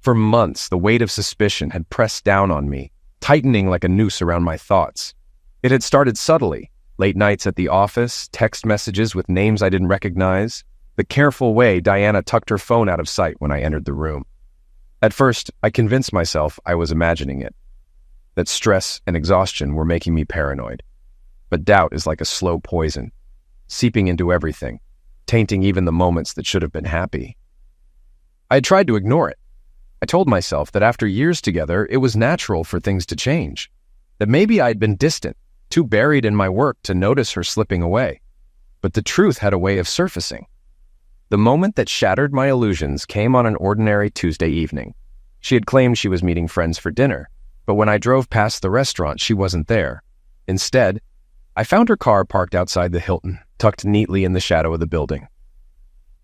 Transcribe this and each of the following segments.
For months, the weight of suspicion had pressed down on me, tightening like a noose around my thoughts. It had started subtly, late nights at the office, text messages with names I didn't recognize, the careful way Diana tucked her phone out of sight when I entered the room. At first, I convinced myself I was imagining it, that stress and exhaustion were making me paranoid. But doubt is like a slow poison, seeping into everything, tainting even the moments that should have been happy. I had tried to ignore it. I told myself that after years together, it was natural for things to change, that maybe I had been distant, too buried in my work to notice her slipping away. But the truth had a way of surfacing. The moment that shattered my illusions came on an ordinary Tuesday evening. She had claimed she was meeting friends for dinner, but when I drove past the restaurant, she wasn't there. Instead, I found her car parked outside the Hilton, tucked neatly in the shadow of the building.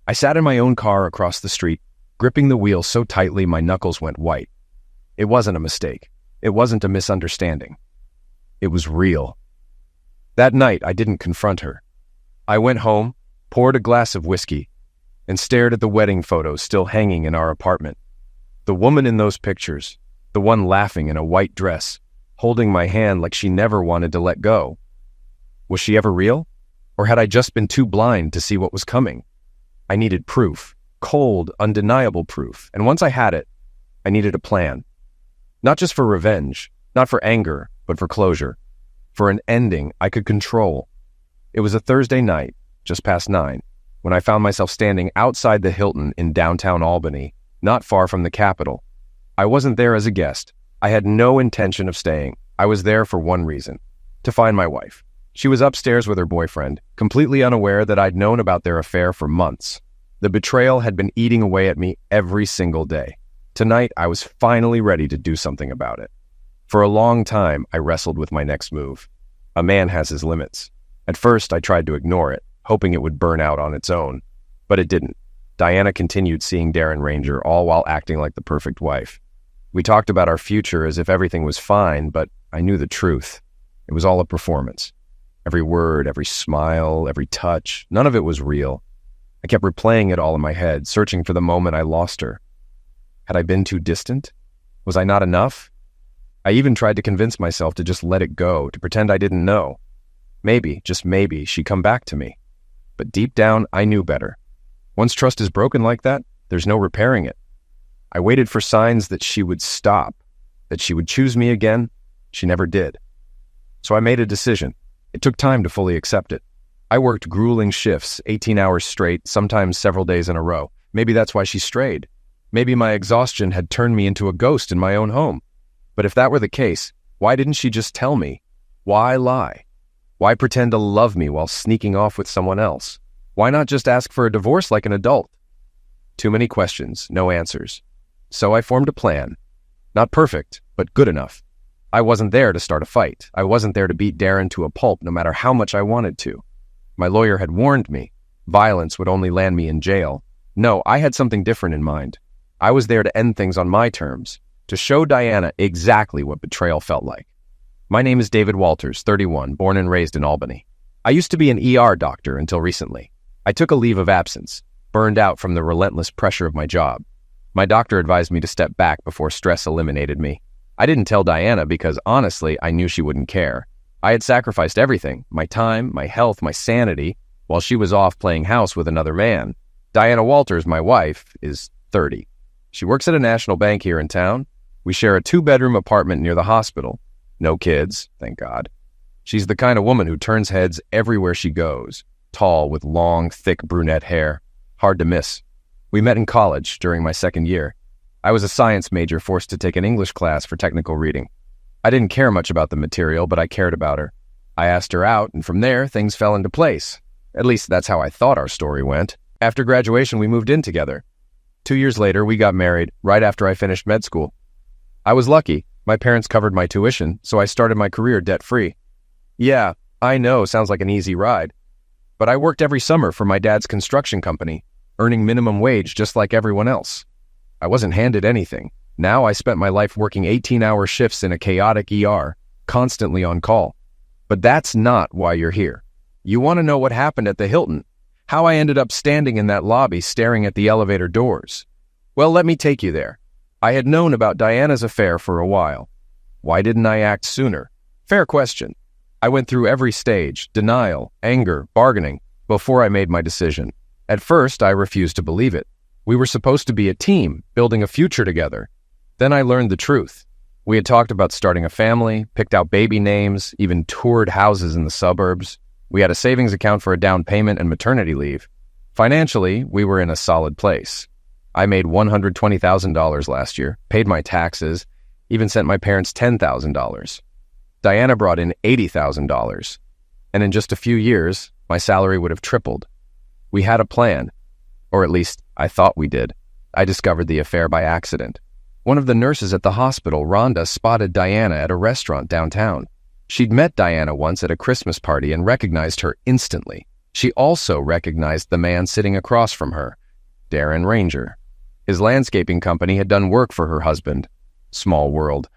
I sat in my own car across the street, gripping the wheel so tightly my knuckles went white. It wasn't a mistake. It wasn't a misunderstanding. It was real. That night, I didn't confront her. I went home, poured a glass of whiskey, and stared at the wedding photos still hanging in our apartment. The woman in those pictures, the one laughing in a white dress, holding my hand like she never wanted to let go. Was she ever real? Or had I just been too blind to see what was coming? I needed proof. Cold, undeniable proof, and once I had it, I needed a plan. Not just for revenge, not for anger, but for closure, for an ending I could control. It was a Thursday night, just past 9, when I found myself standing outside the Hilton in downtown Albany, not far from the Capitol. I wasn't there as a guest. I had no intention of staying. I was there for one reason, to find my wife. She was upstairs with her boyfriend, completely unaware that I'd known about their affair for months. The betrayal had been eating away at me every single day. Tonight, I was finally ready to do something about it. For a long time, I wrestled with my next move. A man has his limits. At first, I tried to ignore it, hoping it would burn out on its own. But it didn't. Diana continued seeing Darren Ranger, all while acting like the perfect wife. We talked about our future as if everything was fine, but I knew the truth. It was all a performance. Every word, every smile, every touch, none of it was real. I kept replaying it all in my head, searching for the moment I lost her. Had I been too distant? Was I not enough? I even tried to convince myself to just let it go, to pretend I didn't know. Maybe, just maybe, she'd come back to me. But deep down, I knew better. Once trust is broken like that, there's no repairing it. I waited for signs that she would stop, that she would choose me again. She never did. So I made a decision. It took time to fully accept it. I worked grueling shifts, 18 hours straight, sometimes several days in a row. Maybe that's why she strayed. Maybe my exhaustion had turned me into a ghost in my own home. But if that were the case, why didn't she just tell me? Why lie? Why pretend to love me while sneaking off with someone else? Why not just ask for a divorce like an adult? Too many questions, no answers. So I formed a plan. Not perfect, but good enough. I wasn't there to start a fight. I wasn't there to beat Darren to a pulp no matter how much I wanted to. My lawyer had warned me. Violence would only land me in jail. No, I had something different in mind. I was there to end things on my terms, to show Diana exactly what betrayal felt like. My name is David Walters, 31, born and raised in Albany. I used to be an ER doctor until recently. I took a leave of absence, burned out from the relentless pressure of my job. My doctor advised me to step back before stress eliminated me. I didn't tell Diana because, honestly, I knew she wouldn't care. I had sacrificed everything, my time, my health, my sanity, while she was off playing house with another man. Diana Walters, my wife, is 30. She works at a national bank here in town. We share a 2-bedroom apartment near the hospital. No kids, thank God. She's the kind of woman who turns heads everywhere she goes, tall with long, thick brunette hair. Hard to miss. We met in college during my second year. I was a science major forced to take an English class for technical reading. I didn't care much about the material, but I cared about her. I asked her out, and from there, things fell into place. At least that's how I thought our story went. After graduation, we moved in together. 2 years later, we got married, right after I finished med school. I was lucky. My parents covered my tuition, so I started my career debt-free. Yeah, I know, sounds like an easy ride. But I worked every summer for my dad's construction company, earning minimum wage just like everyone else. I wasn't handed anything. Now I spent my life working 18-hour shifts in a chaotic ER, constantly on call. But that's not why you're here. You want to know what happened at the Hilton, how I ended up standing in that lobby staring at the elevator doors. Well, let me take you there. I had known about Diana's affair for a while. Why didn't I act sooner? Fair question. I went through every stage, denial, anger, bargaining, before I made my decision. At first, I refused to believe it. We were supposed to be a team, building a future together. Then I learned the truth. We had talked about starting a family, picked out baby names, even toured houses in the suburbs. We had a savings account for a down payment and maternity leave. Financially, we were in a solid place. I made $120,000 last year, paid my taxes, even sent my parents $10,000. Diana brought in $80,000. And in just a few years, my salary would have tripled. We had a plan. Or at least, I thought we did. I discovered the affair by accident. One of the nurses at the hospital, Rhonda, spotted Diana at a restaurant downtown. She'd met Diana once at a Christmas party and recognized her instantly. She also recognized the man sitting across from her, Darren Ranger. His landscaping company had done work for her husband. Small world.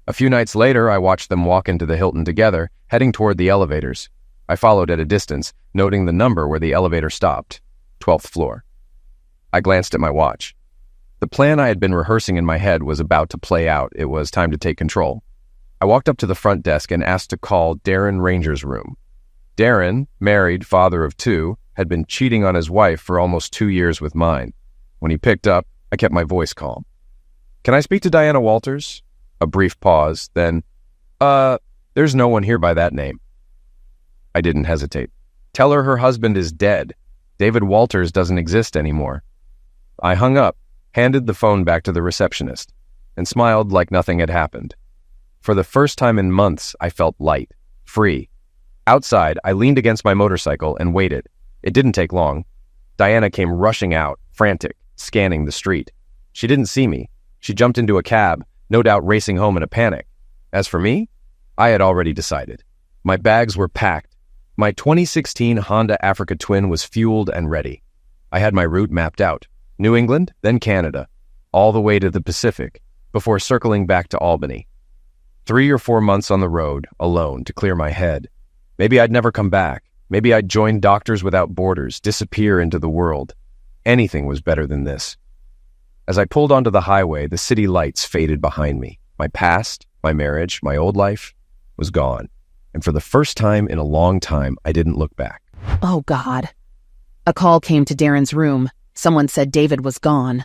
A few nights later, I watched them walk into the Hilton together, heading toward the elevators. I followed at a distance, noting the number where the elevator stopped, 12th floor. I glanced at my watch. The plan I had been rehearsing in my head was about to play out. It was time to take control. I walked up to the front desk and asked to call Darren Ranger's room. Darren, married, father of 2, had been cheating on his wife for almost 2 years with mine. When he picked up, I kept my voice calm. "Can I speak to Diana Walters?" A brief pause, then, there's no one here by that name." I didn't hesitate. "Tell her husband is dead. David Walters doesn't exist anymore." I hung up, handed the phone back to the receptionist, and smiled like nothing had happened. For the first time in months, I felt light, free. Outside, I leaned against my motorcycle and waited. It didn't take long. Diana came rushing out, frantic, scanning the street. She didn't see me. She jumped into a cab, no doubt racing home in a panic. As for me, I had already decided. My bags were packed. My 2016 Honda Africa Twin was fueled and ready. I had my route mapped out. New England, then Canada, all the way to the Pacific, before circling back to Albany. 3 or 4 months on the road, alone, to clear my head. Maybe I'd never come back. Maybe I'd join Doctors Without Borders, disappear into the world. Anything was better than this. As I pulled onto the highway, the city lights faded behind me. My past, my marriage, my old life was gone. And for the first time in a long time, I didn't look back. Oh, God. A call came to Darren's room. Someone said David was gone.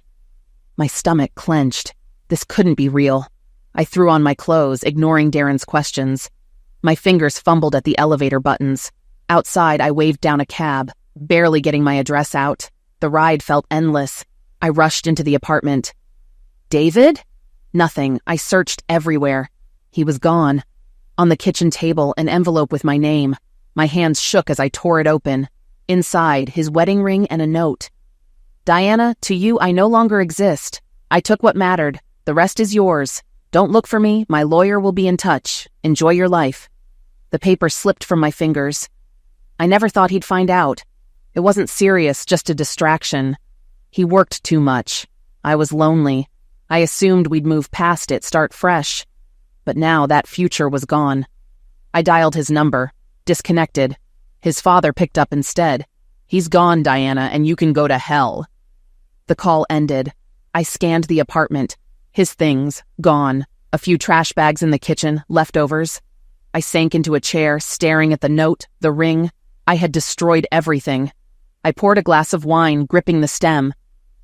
My stomach clenched. This couldn't be real. I threw on my clothes, ignoring Darren's questions. My fingers fumbled at the elevator buttons. Outside, I waved down a cab, barely getting my address out. The ride felt endless. I rushed into the apartment. David? Nothing. I searched everywhere. He was gone. On the kitchen table, an envelope with my name. My hands shook as I tore it open. Inside, his wedding ring and a note. "Diana, to you I no longer exist. I took what mattered. The rest is yours. Don't look for me. My lawyer will be in touch. Enjoy your life." The paper slipped from my fingers. I never thought he'd find out. It wasn't serious, just a distraction. He worked too much. I was lonely. I assumed we'd move past it, start fresh. But now that future was gone. I dialed his number. Disconnected. His father picked up instead. "He's gone, Diana, and you can go to hell." The call ended. I scanned the apartment. His things, gone. A few trash bags in the kitchen, leftovers. I sank into a chair, staring at the note, the ring. I had destroyed everything. I poured a glass of wine, gripping the stem.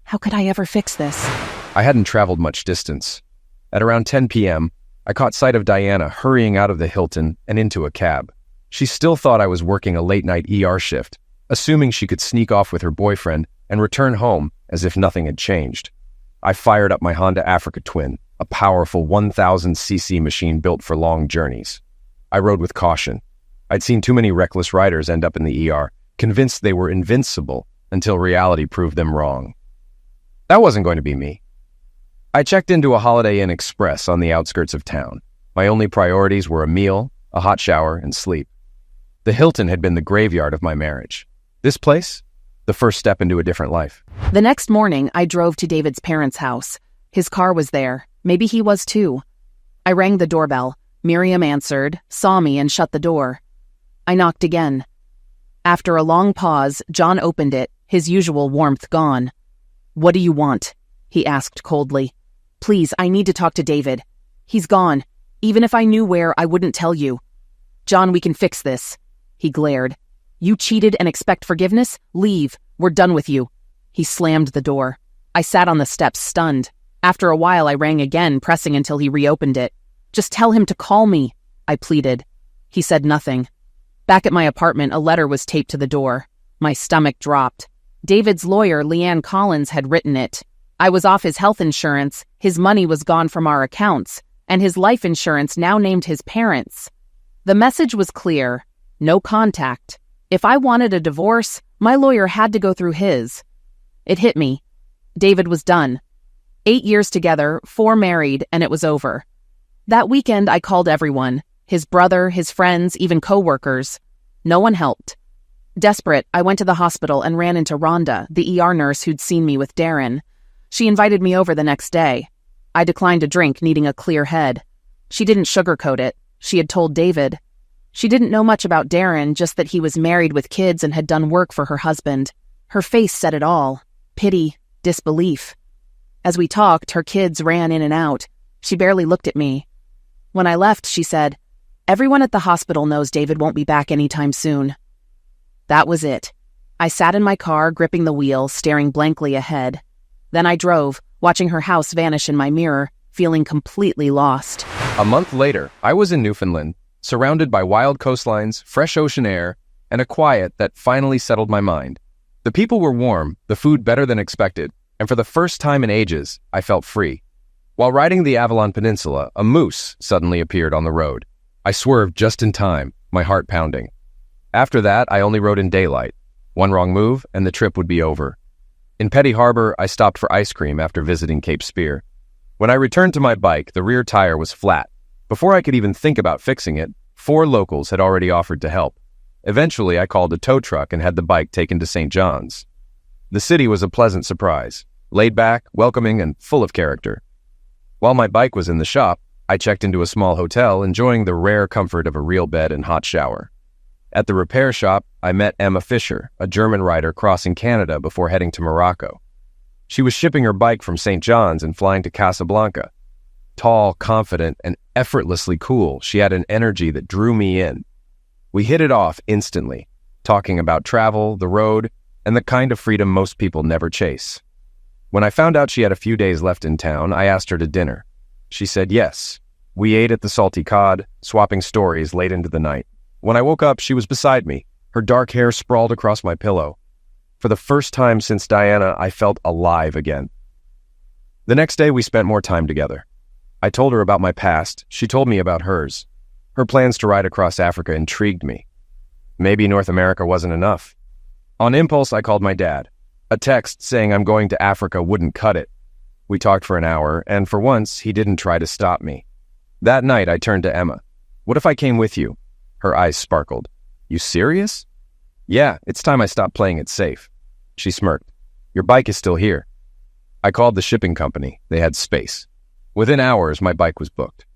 How could I ever fix this? I hadn't traveled much distance. At around 10 p.m., I caught sight of Diana hurrying out of the Hilton and into a cab. She still thought I was working a late-night ER shift, assuming she could sneak off with her boyfriend and return home as if nothing had changed. I fired up my Honda Africa Twin, a powerful 1,000cc machine built for long journeys. I rode with caution. I'd seen too many reckless riders end up in the ER, convinced they were invincible until reality proved them wrong. That wasn't going to be me. I checked into a Holiday Inn Express on the outskirts of town. My only priorities were a meal, a hot shower, and sleep. The Hilton had been the graveyard of my marriage. This place? The first step into a different life. The next morning, I drove to David's parents' house. His car was there. Maybe he was too. I rang the doorbell. Miriam answered, saw me, and shut the door. I knocked again. After a long pause, John opened it, his usual warmth gone. "What do you want?" he asked coldly. Please, I need to talk to David. He's gone. Even if I knew where, I wouldn't tell you. John, we can fix this. He glared. You cheated and expect forgiveness? Leave. We're done with you. He slammed the door. I sat on the steps, stunned. After a while, I rang again, pressing until he reopened it. Just tell him to call me, I pleaded. He said nothing. Back at my apartment, a letter was taped to the door. My stomach dropped. David's lawyer, Leanne Collins, had written it. I was off his health insurance, his money was gone from our accounts, and his life insurance now named his parents. The message was clear. No contact. If I wanted a divorce, my lawyer had to go through his. It hit me. David was done. 8 years together, 4 married, and it was over. That weekend, I called everyone. His brother, his friends, even co-workers. No one helped. Desperate, I went to the hospital and ran into Rhonda, the ER nurse who'd seen me with Darren. She invited me over the next day. I declined a drink, needing a clear head. She didn't sugarcoat it. She had told David. She didn't know much about Darren, just that he was married with kids and had done work for her husband. Her face said it all. Pity, disbelief. As we talked, her kids ran in and out. She barely looked at me. When I left, she said, "Everyone at the hospital knows David won't be back anytime soon." That was it. I sat in my car, gripping the wheel, staring blankly ahead. Then I drove, watching her house vanish in my mirror, feeling completely lost. A month later, I was in Newfoundland, surrounded by wild coastlines, fresh ocean air, and a quiet that finally settled my mind. The people were warm, the food better than expected, and for the first time in ages, I felt free. While riding the Avalon Peninsula, a moose suddenly appeared on the road. I swerved just in time, my heart pounding. After that, I only rode in daylight. One wrong move, and the trip would be over. In Petty Harbor, I stopped for ice cream after visiting Cape Spear. When I returned to my bike, the rear tire was flat. Before I could even think about fixing it, 4 locals had already offered to help. Eventually, I called a tow truck and had the bike taken to St. John's. The city was a pleasant surprise, laid back, welcoming, and full of character. While my bike was in the shop, I checked into a small hotel, enjoying the rare comfort of a real bed and hot shower. At the repair shop, I met Emma Fisher, a German rider crossing Canada before heading to Morocco. She was shipping her bike from St. John's and flying to Casablanca. Tall, confident, and effortlessly cool, she had an energy that drew me in. We hit it off instantly, talking about travel, the road, and the kind of freedom most people never chase. When I found out she had a few days left in town, I asked her to dinner. She said yes. We ate at the Salty Cod, swapping stories late into the night. When I woke up, she was beside me, her dark hair sprawled across my pillow. For the first time since Diana, I felt alive again. The next day, we spent more time together. I told her about my past. She told me about hers. Her plans to ride across Africa intrigued me. Maybe North America wasn't enough. On impulse, I called my dad. A text saying I'm going to Africa wouldn't cut it. We talked for an hour, and for once, he didn't try to stop me. That night, I turned to Emma. "What if I came with you?" Her eyes sparkled. "You serious?" "Yeah, it's time I stopped playing it safe." She smirked. "Your bike is still here." I called the shipping company. They had space. Within hours, my bike was booked.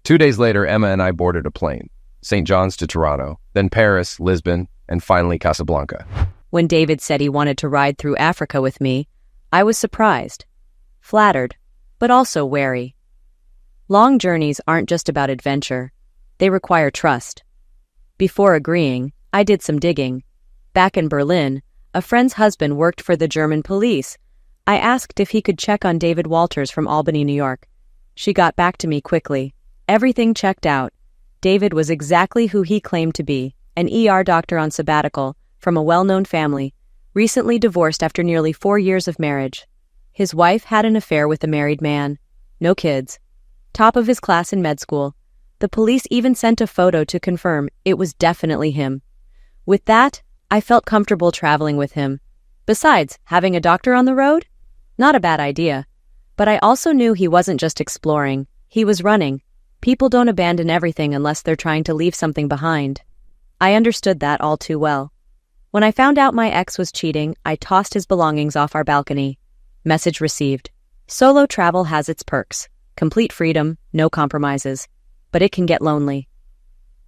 2 days later, Emma and I boarded a plane. St. John's to Toronto, then Paris, Lisbon, and finally Casablanca. When David said he wanted to ride through Africa with me, I was surprised, flattered, but also wary. Long journeys aren't just about adventure. They require trust. Before agreeing, I did some digging. Back in Berlin, a friend's husband worked for the German police. I asked if he could check on David Walters from Albany, New York. She got back to me quickly. Everything checked out. David was exactly who he claimed to be, an ER doctor on sabbatical, from a well-known family, recently divorced after nearly 4 years of marriage. His wife had an affair with a married man. No kids. Top of his class in med school. The police even sent a photo to confirm it was definitely him. With that, I felt comfortable traveling with him. Besides, having a doctor on the road? Not a bad idea. But I also knew he wasn't just exploring. He was running. People don't abandon everything unless they're trying to leave something behind. I understood that all too well. When I found out my ex was cheating, I tossed his belongings off our balcony. Message received. Solo travel has its perks. Complete freedom, no compromises. But it can get lonely.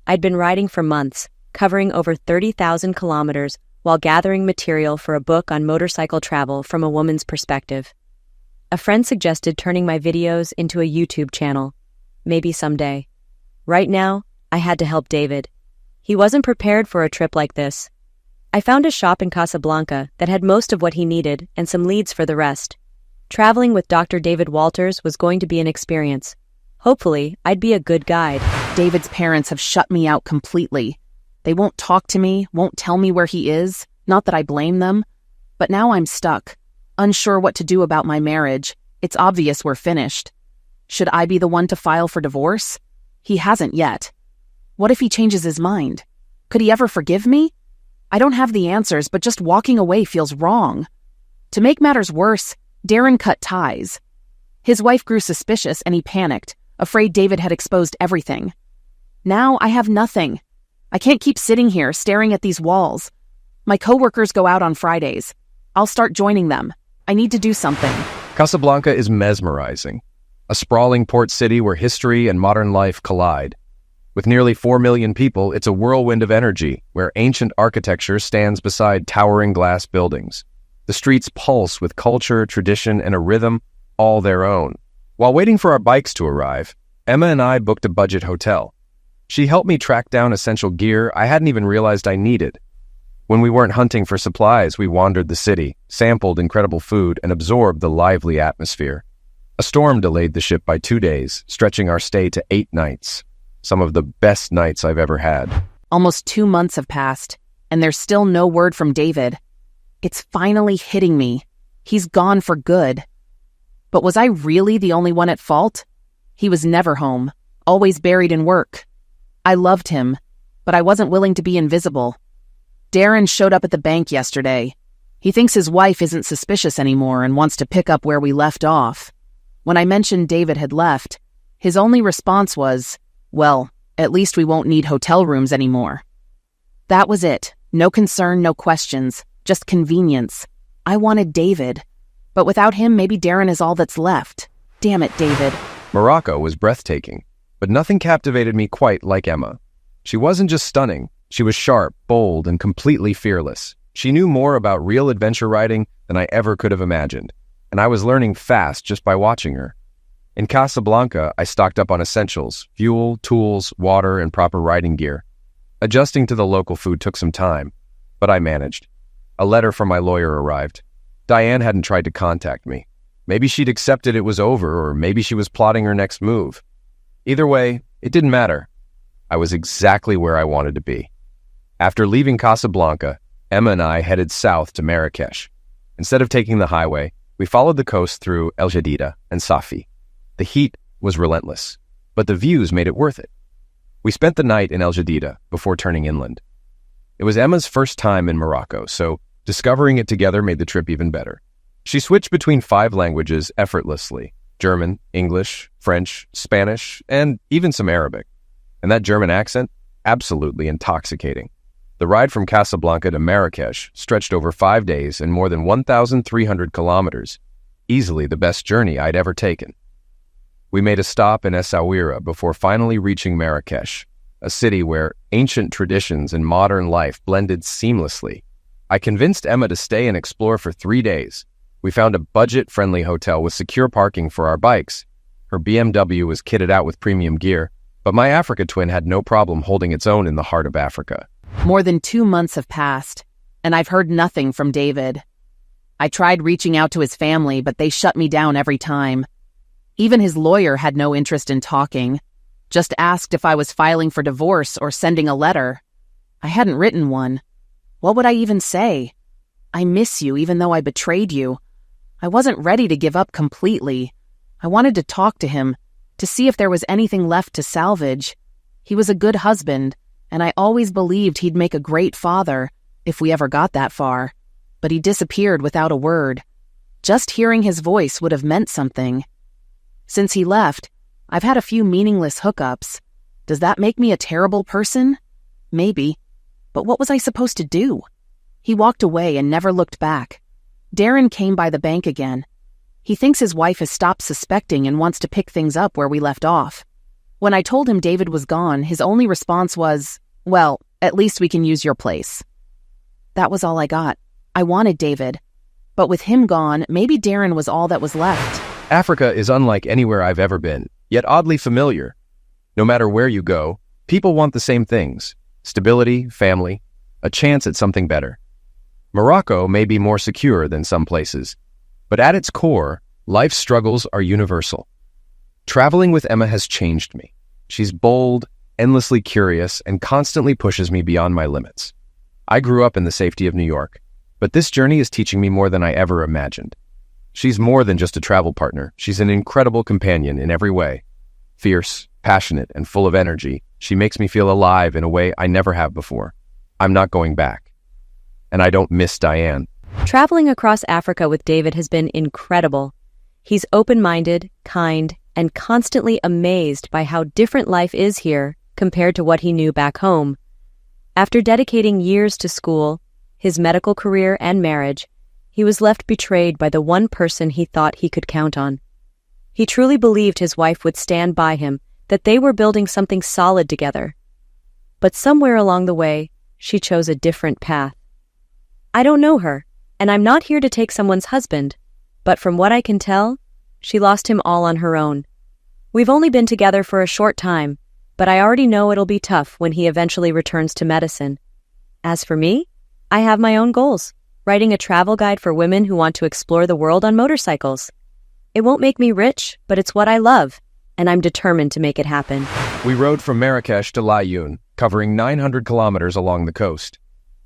I'd been riding for months, covering over 30,000 kilometers while gathering material for a book on motorcycle travel from a woman's perspective. A friend suggested turning my videos into a YouTube channel. Maybe someday. Right now, I had to help David. He wasn't prepared for a trip like this. I found a shop in Casablanca that had most of what he needed and some leads for the rest. Traveling with Dr. David Walters was going to be an experience. Hopefully, I'd be a good guide. David's parents have shut me out completely. They won't talk to me, won't tell me where he is. Not that I blame them. But now I'm stuck, unsure what to do about my marriage. It's obvious we're finished. Should I be the one to file for divorce? He hasn't yet. What if he changes his mind? Could he ever forgive me? I don't have the answers, but just walking away feels wrong. To make matters worse, Darren cut ties. His wife grew suspicious and he panicked, afraid David had exposed everything. Now I have nothing. I can't keep sitting here staring at these walls. My coworkers go out on Fridays. I'll start joining them. I need to do something. Casablanca is mesmerizing. A sprawling port city where history and modern life collide. With nearly 4 million people, it's a whirlwind of energy, where ancient architecture stands beside towering glass buildings. The streets pulse with culture, tradition, and a rhythm all their own. While waiting for our bikes to arrive, Emma and I booked a budget hotel. She helped me track down essential gear I hadn't even realized I needed. When we weren't hunting for supplies, we wandered the city, sampled incredible food, and absorbed the lively atmosphere. A storm delayed the ship by 2 days, stretching our stay to 8 nights. Some of the best nights I've ever had. Almost 2 months have passed, and there's still no word from David. It's finally hitting me. He's gone for good. But was I really the only one at fault? He was never home, always buried in work. I loved him, but I wasn't willing to be invisible. Darren showed up at the bank yesterday. He thinks his wife isn't suspicious anymore and wants to pick up where we left off. When I mentioned David had left, his only response was, well, at least we won't need hotel rooms anymore. That was it. No concern, no questions, just convenience. I wanted David. But without him, maybe Darren is all that's left. Damn it, David. Morocco was breathtaking, but nothing captivated me quite like Emma. She wasn't just stunning. She was sharp, bold, and completely fearless. She knew more about real adventure riding than I ever could have imagined, and I was learning fast just by watching her. In Casablanca, I stocked up on essentials, fuel, tools, water, and proper riding gear. Adjusting to the local food took some time, but I managed. A letter from my lawyer arrived. Diane hadn't tried to contact me. Maybe she'd accepted it was over, or maybe she was plotting her next move. Either way, it didn't matter. I was exactly where I wanted to be. After leaving Casablanca, Emma and I headed south to Marrakesh. Instead of taking the highway, we followed the coast through El Jadida and Safi. The heat was relentless, but the views made it worth it. We spent the night in El Jadida before turning inland. It was Emma's first time in Morocco, so discovering it together made the trip even better. She switched between 5 languages effortlessly: German, English, French, Spanish, and even some Arabic. And that German accent, absolutely intoxicating. The ride from Casablanca to Marrakesh stretched over 5 days and more than 1,300 kilometers, easily the best journey I'd ever taken. We made a stop in Essaouira before finally reaching Marrakesh, a city where ancient traditions and modern life blended seamlessly. I convinced Emma to stay and explore for 3 days. We found a budget-friendly hotel with secure parking for our bikes. Her BMW was kitted out with premium gear, but my Africa twin had no problem holding its own in the heart of Africa. More than 2 months have passed, and I've heard nothing from David. I tried reaching out to his family, but they shut me down every time. Even his lawyer had no interest in talking, just asked if I was filing for divorce or sending a letter. I hadn't written one. What would I even say? I miss you even though I betrayed you. I wasn't ready to give up completely. I wanted to talk to him, to see if there was anything left to salvage. He was a good husband, and I always believed he'd make a great father, if we ever got that far. But he disappeared without a word. Just hearing his voice would have meant something. Since he left, I've had a few meaningless hookups. Does that make me a terrible person? Maybe. But what was I supposed to do? He walked away and never looked back. Darren came by the bank again. He thinks his wife has stopped suspecting and wants to pick things up where we left off. When I told him David was gone, his only response was, well, at least we can use your place. That was all I got. I wanted David. But with him gone, maybe Darren was all that was left. Africa is unlike anywhere I've ever been, yet oddly familiar. No matter where you go, people want the same things: stability, family, a chance at something better. Morocco may be more secure than some places, but at its core, life's struggles are universal. Traveling with Emma has changed me. She's bold, endlessly curious, and constantly pushes me beyond my limits. I grew up in the safety of New York, but this journey is teaching me more than I ever imagined. She's more than just a travel partner. She's an incredible companion in every way. Fierce, passionate, and full of energy, she makes me feel alive in a way I never have before. I'm not going back. And I don't miss Diane. Traveling across Africa with David has been incredible. He's open-minded, kind, and constantly amazed by how different life is here compared to what he knew back home. After dedicating years to school, his medical career, and marriage, he was left betrayed by the one person he thought he could count on. He truly believed his wife would stand by him, that they were building something solid together. But somewhere along the way, she chose a different path. I don't know her, and I'm not here to take someone's husband, but from what I can tell, she lost him all on her own. We've only been together for a short time, but I already know it'll be tough when he eventually returns to medicine. As for me, I have my own goals. Writing a travel guide for women who want to explore the world on motorcycles. It won't make me rich, but it's what I love, and I'm determined to make it happen. We rode from Marrakesh to Laayoune, covering 900 kilometers along the coast.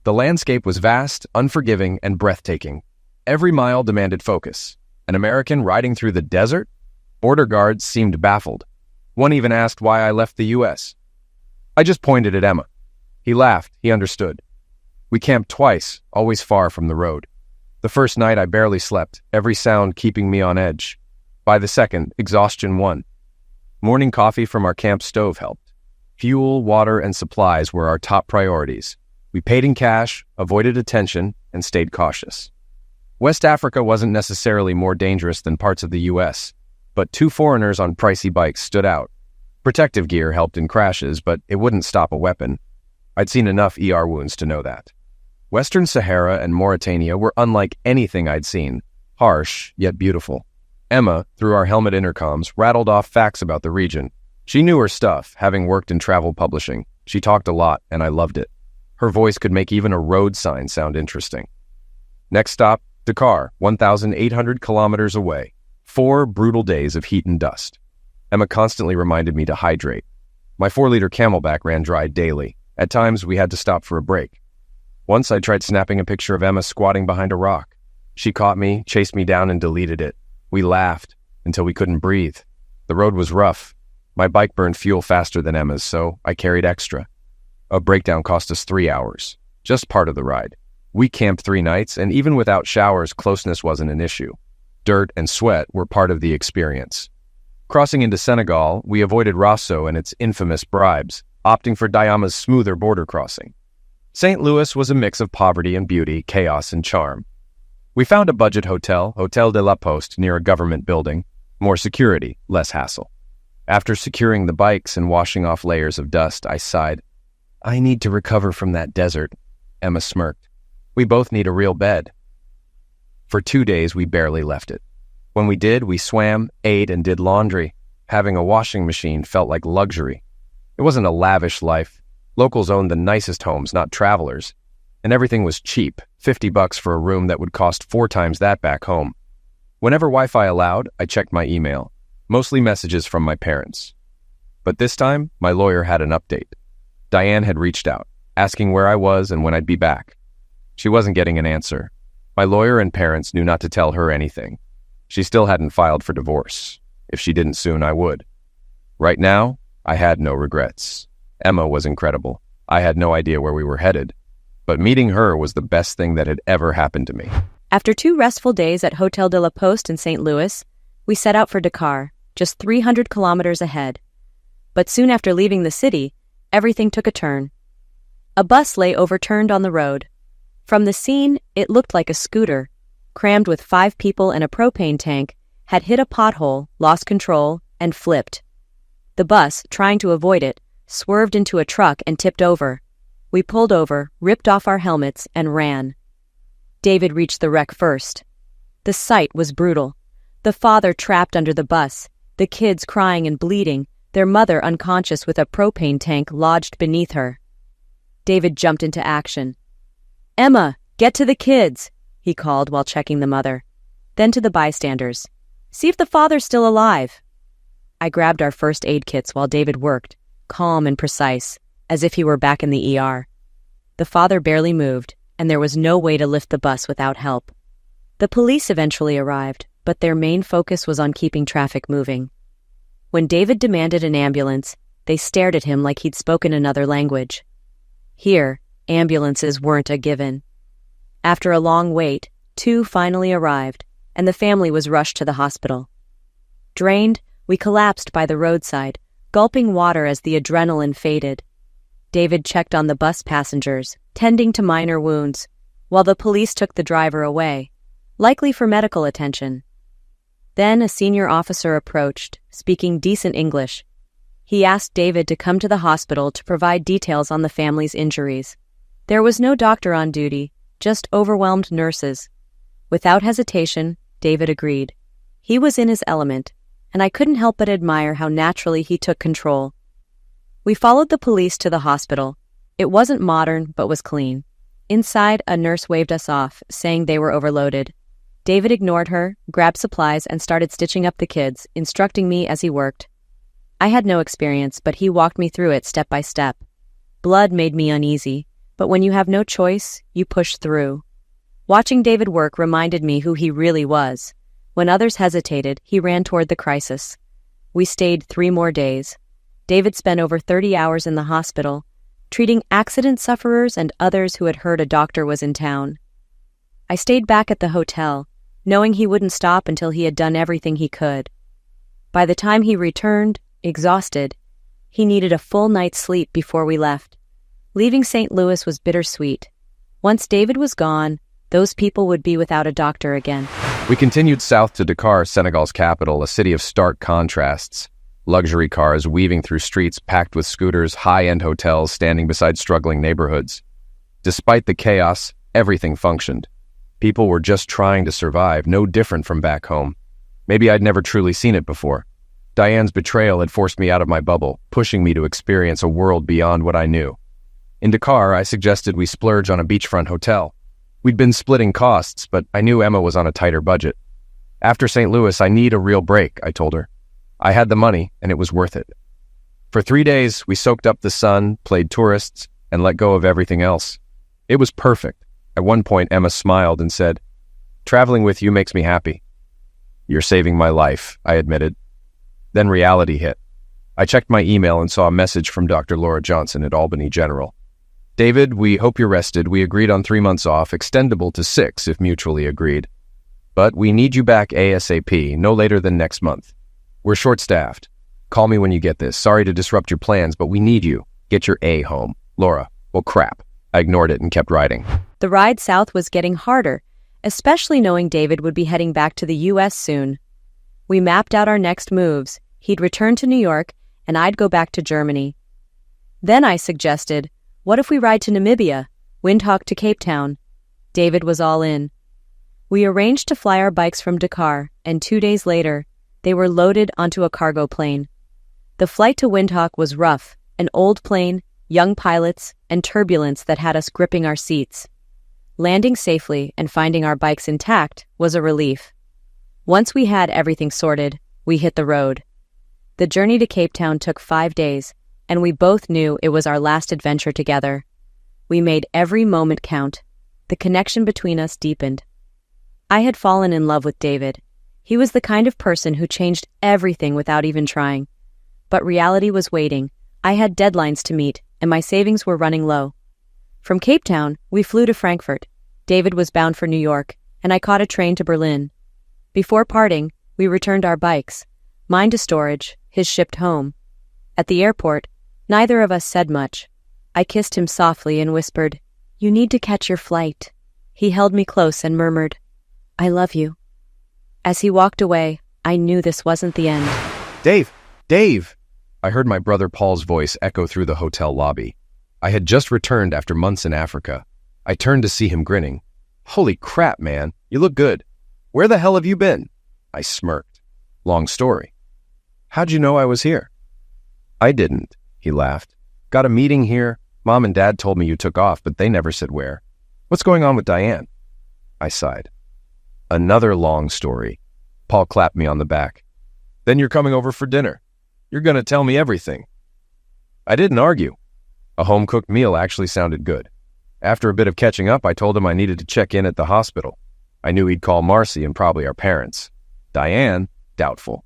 The landscape was vast, unforgiving, and breathtaking. Every mile demanded focus. An American riding through the desert? Border guards seemed baffled. One even asked why I left the U.S. I just pointed at Emma. He laughed. He understood. We camped twice, always far from the road. The first night I barely slept, every sound keeping me on edge. By the second, exhaustion won. Morning coffee from our camp stove helped. Fuel, water, and supplies were our top priorities. We paid in cash, avoided attention, and stayed cautious. West Africa wasn't necessarily more dangerous than parts of the U.S., but two foreigners on pricey bikes stood out. Protective gear helped in crashes, but it wouldn't stop a weapon. I'd seen enough ER wounds to know that. Western Sahara and Mauritania were unlike anything I'd seen, harsh yet beautiful. Emma, through our helmet intercoms, rattled off facts about the region. She knew her stuff, having worked in travel publishing. She talked a lot, and I loved it. Her voice could make even a road sign sound interesting. Next stop, Dakar, 1,800 kilometers away. 4 brutal days of heat and dust. Emma constantly reminded me to hydrate. My 4-liter Camelback ran dry daily. At times, we had to stop for a break. Once I tried snapping a picture of Emma squatting behind a rock. She caught me, chased me down, and deleted it. We laughed until we couldn't breathe. The road was rough. My bike burned fuel faster than Emma's, so I carried extra. A breakdown cost us 3 hours, just part of the ride. We camped 3 nights, and even without showers, closeness wasn't an issue. Dirt and sweat were part of the experience. Crossing into Senegal, we avoided Rosso and its infamous bribes, opting for Diama's smoother border crossing. St. Louis was a mix of poverty and beauty, chaos and charm. We found a budget hotel, Hotel de la Poste, near a government building. More security, less hassle. After securing the bikes and washing off layers of dust, I sighed. I need to recover from that desert. Emma smirked. We both need a real bed. For 2 days, we barely left it. When we did, we swam, ate, and did laundry. Having a washing machine felt like luxury. It wasn't a lavish life. Locals owned the nicest homes, not travelers. And everything was cheap, $50 for a room that would cost 4 times that back home. Whenever Wi-Fi allowed, I checked my email, mostly messages from my parents. But this time, my lawyer had an update. Diane had reached out, asking where I was and when I'd be back. She wasn't getting an answer. My lawyer and parents knew not to tell her anything. She still hadn't filed for divorce. If she didn't soon, I would. Right now, I had no regrets. Emma was incredible. I had no idea where we were headed. But meeting her was the best thing that had ever happened to me. After 2 restful days at Hotel de la Poste in St. Louis, we set out for Dakar, just 300 kilometers ahead. But soon after leaving the city, everything took a turn. A bus lay overturned on the road. From the scene, it looked like a scooter, crammed with 5 people and a propane tank, had hit a pothole, lost control, and flipped. The bus, trying to avoid it, swerved into a truck and tipped over. We pulled over, ripped off our helmets, and ran. David reached the wreck first. The sight was brutal. The father trapped under the bus, the kids crying and bleeding, their mother unconscious with a propane tank lodged beneath her. David jumped into action. "Emma, get to the kids," he called while checking the mother. Then to the bystanders. "See if the father's still alive." I grabbed our first aid kits while David worked, calm and precise, as if he were back in the ER. The father barely moved, and there was no way to lift the bus without help. The police eventually arrived, but their main focus was on keeping traffic moving. When David demanded an ambulance, they stared at him like he'd spoken another language. Here, ambulances weren't a given. After a long wait, 2 finally arrived, and the family was rushed to the hospital. Drained, we collapsed by the roadside, gulping water as the adrenaline faded. David checked on the bus passengers, tending to minor wounds, while the police took the driver away, likely for medical attention. Then a senior officer approached, speaking decent English. He asked David to come to the hospital to provide details on the family's injuries. There was no doctor on duty, just overwhelmed nurses. Without hesitation, David agreed. He was in his element, and I couldn't help but admire how naturally he took control. We followed the police to the hospital. It wasn't modern, but was clean. Inside, a nurse waved us off, saying they were overloaded. David ignored her, grabbed supplies, and started stitching up the kids, instructing me as he worked. I had no experience, but he walked me through it step by step. Blood made me uneasy, but when you have no choice, you push through. Watching David work reminded me who he really was. When others hesitated, he ran toward the crisis. We stayed 3 more days. David spent over 30 hours in the hospital, treating accident sufferers and others who had heard a doctor was in town. I stayed back at the hotel, knowing he wouldn't stop until he had done everything he could. By the time he returned, exhausted, he needed a full night's sleep before we left. Leaving St. Louis was bittersweet. Once David was gone, those people would be without a doctor again. We continued south to Dakar, Senegal's capital, a city of stark contrasts. Luxury cars weaving through streets packed with scooters, high-end hotels standing beside struggling neighborhoods. Despite the chaos, everything functioned. People were just trying to survive, no different from back home. Maybe I'd never truly seen it before. Diane's betrayal had forced me out of my bubble, pushing me to experience a world beyond what I knew. In Dakar, I suggested we splurge on a beachfront hotel. We'd been splitting costs, but I knew Emma was on a tighter budget. After St. Louis, I need a real break, I told her. I had the money, and it was worth it. For 3 days, we soaked up the sun, played tourists, and let go of everything else. It was perfect. At one point, Emma smiled and said, "Traveling with you makes me happy." "You're saving my life," I admitted. Then reality hit. I checked my email and saw a message from Dr. Laura Johnson at Albany General. "David, we hope you're rested. We agreed on 3 months off, extendable to 6 if mutually agreed. But we need you back ASAP, no later than next month. We're short-staffed. Call me when you get this. Sorry to disrupt your plans, but we need you. Get your A home." Laura, well, crap. I ignored it and kept writing. The ride south was getting harder, especially knowing David would be heading back to the U.S. soon. We mapped out our next moves. He'd return to New York, and I'd go back to Germany. Then I suggested, what if we ride to Namibia, Windhoek to Cape Town? David was all in. We arranged to fly our bikes from Dakar, and 2 days later, they were loaded onto a cargo plane. The flight to Windhoek was rough, an old plane, young pilots, and turbulence that had us gripping our seats. Landing safely and finding our bikes intact was a relief. Once we had everything sorted, we hit the road. The journey to Cape Town took 5 days, and we both knew it was our last adventure together. We made every moment count. The connection between us deepened. I had fallen in love with David. He was the kind of person who changed everything without even trying. But reality was waiting. I had deadlines to meet, and my savings were running low. From Cape Town, we flew to Frankfurt. David was bound for New York, and I caught a train to Berlin. Before parting, we returned our bikes. Mine to storage, his shipped home. At the airport, neither of us said much. I kissed him softly and whispered, "You need to catch your flight." He held me close and murmured, "I love you." As he walked away, I knew this wasn't the end. "Dave! Dave!" I heard my brother Paul's voice echo through the hotel lobby. I had just returned after months in Africa. I turned to see him grinning. "Holy crap, man. You look good. Where the hell have you been?" I smirked. Long story. How'd you know I was here? I didn't, he laughed. Got a meeting here. Mom and Dad told me you took off, but they never said where. What's going on with Diane? I sighed. Another long story. Paul clapped me on the back. Then you're coming over for dinner. You're going to tell me everything. I didn't argue. A home-cooked meal actually sounded good. After a bit of catching up, I told him I needed to check in at the hospital. I knew he'd call Marcy and probably our parents. Diane, doubtful.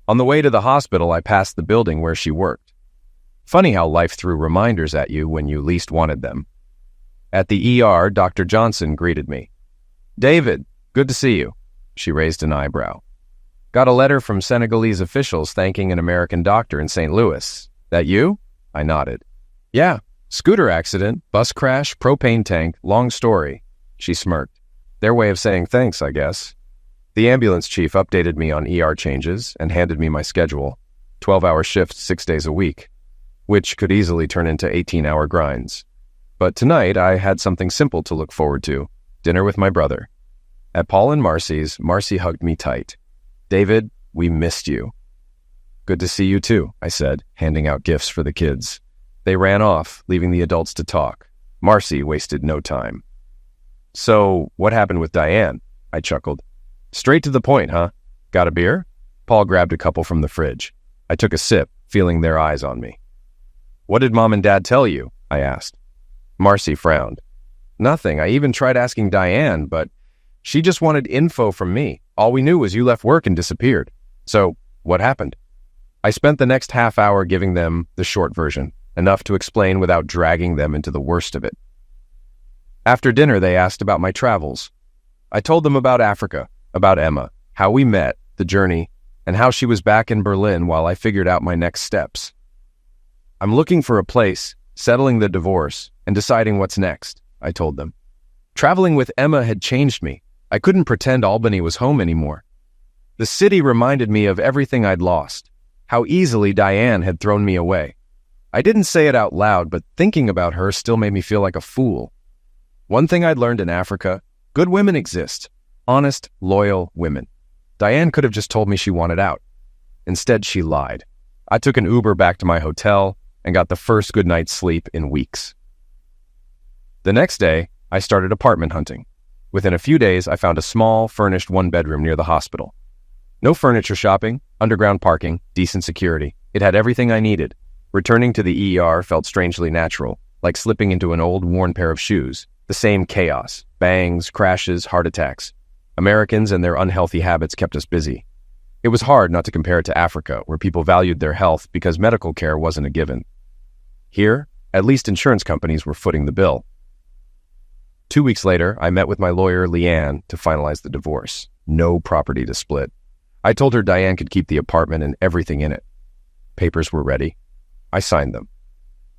On the way to the hospital, I passed the building where she worked. Funny how life threw reminders at you when you least wanted them. At the ER, Dr. Johnson greeted me. David, good to see you. She raised an eyebrow. Got a letter from Senegalese officials thanking an American doctor in St. Louis. That you? I nodded. Yeah, scooter accident, bus crash, propane tank, long story. She smirked. Their way of saying thanks, I guess. The ambulance chief updated me on ER changes and handed me my schedule. 12-hour shifts 6 days a week, which could easily turn into 18-hour grinds. But tonight I had something simple to look forward to, dinner with my brother. At Paul and Marcy's, Marcy hugged me tight. David, we missed you. Good to see you too, I said, handing out gifts for the kids. They ran off, leaving the adults to talk. Marcy wasted no time. So, what happened with Diane? I chuckled. Straight to the point, huh? Got a beer? Paul grabbed a couple from the fridge. I took a sip, feeling their eyes on me. What did Mom and Dad tell you? I asked. Marcy frowned. Nothing. I even tried asking Diane, but she just wanted info from me. All we knew was you left work and disappeared. So, what happened? I spent the next half hour giving them the short version, enough to explain without dragging them into the worst of it. After dinner, they asked about my travels. I told them about Africa, about Emma, how we met, the journey, and how she was back in Berlin while I figured out my next steps. I'm looking for a place, settling the divorce, and deciding what's next, I told them. Traveling with Emma had changed me. I couldn't pretend Albany was home anymore. The city reminded me of everything I'd lost, how easily Diane had thrown me away. I didn't say it out loud, but thinking about her still made me feel like a fool. One thing I'd learned in Africa, good women exist. Honest, loyal women. Diane could have just told me she wanted out. Instead, she lied. I took an Uber back to my hotel and got the first good night's sleep in weeks. The next day, I started apartment hunting. Within a few days, I found a small, furnished one-bedroom near the hospital. No furniture shopping, underground parking, decent security. It had everything I needed. Returning to the ER felt strangely natural, like slipping into an old, worn pair of shoes. The same chaos, bangs, crashes, heart attacks. Americans and their unhealthy habits kept us busy. It was hard not to compare it to Africa, where people valued their health because medical care wasn't a given. Here, at least insurance companies were footing the bill. 2 weeks later, I met with my lawyer, Leanne, to finalize the divorce. No property to split. I told her Diane could keep the apartment and everything in it. Papers were ready. I signed them.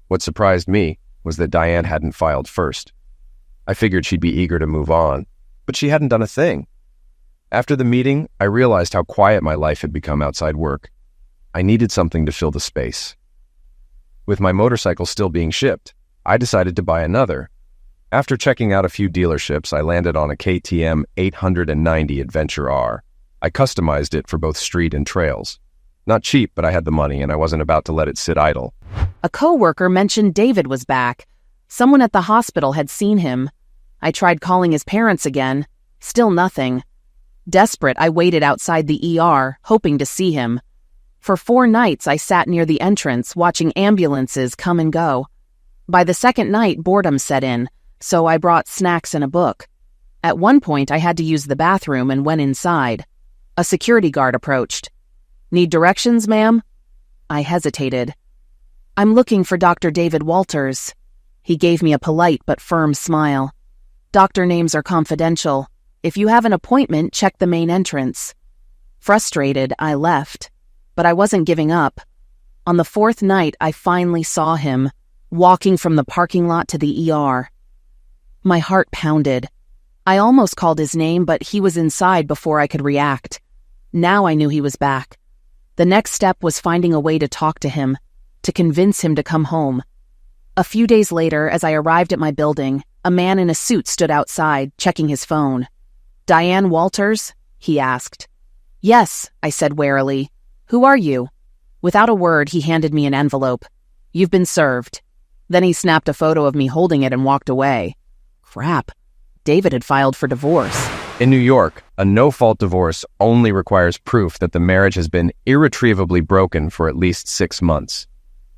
What surprised me was that Diane hadn't filed first. I figured she'd be eager to move on, but she hadn't done a thing. After the meeting, I realized how quiet my life had become outside work. I needed something to fill the space. With my motorcycle still being shipped, I decided to buy another. After checking out a few dealerships, I landed on a KTM 890 Adventure R. I customized it for both street and trails. Not cheap, but I had the money and I wasn't about to let it sit idle. A coworker mentioned David was back. Someone at the hospital had seen him. I tried calling his parents again. Still nothing. Desperate, I waited outside the ER, hoping to see him. For 4 nights, I sat near the entrance, watching ambulances come and go. By the second night, boredom set in, so I brought snacks and a book. At one point, I had to use the bathroom and went inside. A security guard approached. "Need directions, ma'am?" I hesitated. "I'm looking for Dr. David Walters." He gave me a polite but firm smile. "Doctor names are confidential. If you have an appointment, check the main entrance." Frustrated, I left. But I wasn't giving up. On the 4th night, I finally saw him, walking from the parking lot to the ER. My heart pounded. I almost called his name, but he was inside before I could react. Now I knew he was back. The next step was finding a way to talk to him, to convince him to come home. A few days later, as I arrived at my building, a man in a suit stood outside, checking his phone. "Diane Walters?" he asked. Yes, I said warily. Who are you? Without a word, he handed me an envelope. You've been served. Then he snapped a photo of me holding it and walked away. Crap. David had filed for divorce. In New York, a no-fault divorce only requires proof that the marriage has been irretrievably broken for at least 6 months.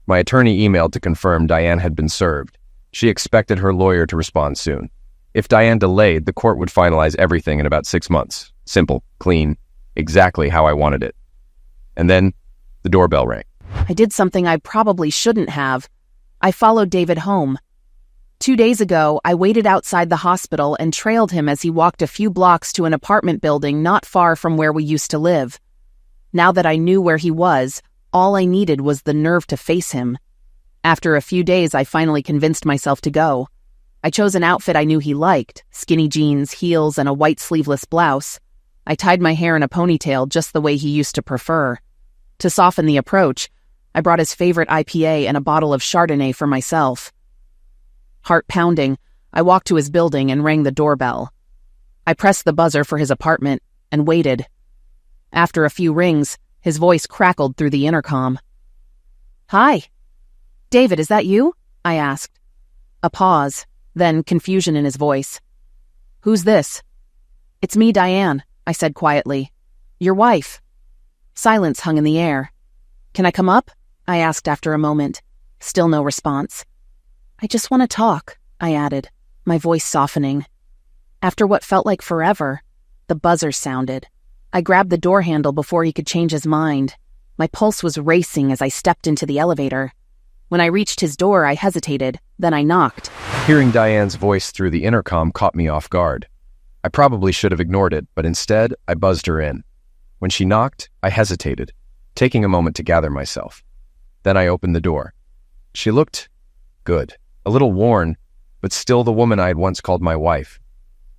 My attorney emailed to confirm Diane had been served. She expected her lawyer to respond soon. If Diane delayed, the court would finalize everything in about 6 months. Simple, clean, exactly how I wanted it. And then, the doorbell rang. I did something I probably shouldn't have. I followed David home. 2 days ago, I waited outside the hospital and trailed him as he walked a few blocks to an apartment building not far from where we used to live. Now that I knew where he was, all I needed was the nerve to face him. After a few days, I finally convinced myself to go. I chose an outfit I knew he liked, skinny jeans, heels, and a white sleeveless blouse. I tied my hair in a ponytail just the way he used to prefer. To soften the approach, I brought his favorite IPA and a bottle of Chardonnay for myself. Heart pounding, I walked to his building and rang the doorbell. I pressed the buzzer for his apartment and waited. After a few rings, his voice crackled through the intercom. Hi. David, is that you? I asked. A pause, then confusion in his voice. Who's this? It's me, Diane, I said quietly. Your wife. Silence hung in the air. Can I come up? I asked after a moment. Still no response. I just want to talk, I added, my voice softening. After what felt like forever, the buzzer sounded. I grabbed the door handle before he could change his mind. My pulse was racing as I stepped into the elevator. When I reached his door, I hesitated, then I knocked. Hearing Diane's voice through the intercom caught me off guard. I probably should have ignored it, but instead, I buzzed her in. When she knocked, I hesitated, taking a moment to gather myself. Then I opened the door. She looked good, a little worn, but still the woman I had once called my wife.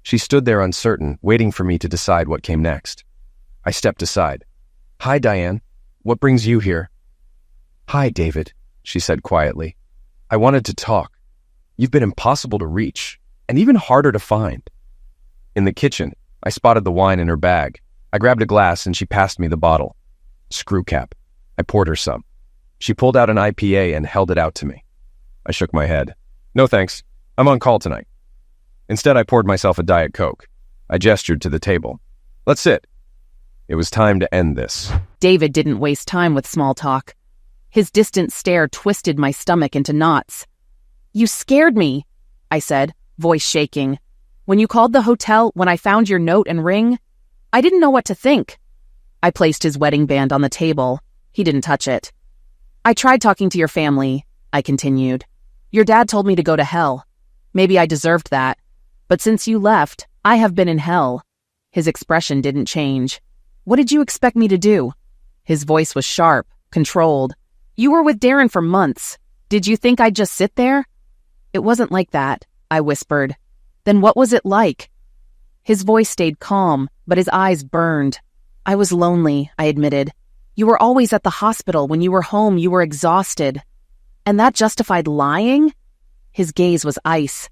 She stood there uncertain, waiting for me to decide what came next. I stepped aside. Hi, Diane. What brings you here? Hi, David, she said quietly. I wanted to talk. You've been impossible to reach, and even harder to find. In the kitchen, I spotted the wine in her bag. I grabbed a glass and she passed me the bottle. Screw cap. I poured her some. She pulled out an IPA and held it out to me. I shook my head. No thanks. I'm on call tonight. Instead, I poured myself a Diet Coke. I gestured to the table. Let's sit. It was time to end this. David didn't waste time with small talk. His distant stare twisted my stomach into knots. You scared me, I said, voice shaking. When you called the hotel, when I found your note and ring, I didn't know what to think. I placed his wedding band on the table. He didn't touch it. I tried talking to your family, I continued. Your dad told me to go to hell. Maybe I deserved that. But since you left, I have been in hell. His expression didn't change. What did you expect me to do? His voice was sharp, controlled. You were with Darren for months. Did you think I'd just sit there? It wasn't like that, I whispered. Then what was it like? His voice stayed calm, but his eyes burned. I was lonely, I admitted. You were always at the hospital. When you were home, you were exhausted. And that justified lying? His gaze was ice.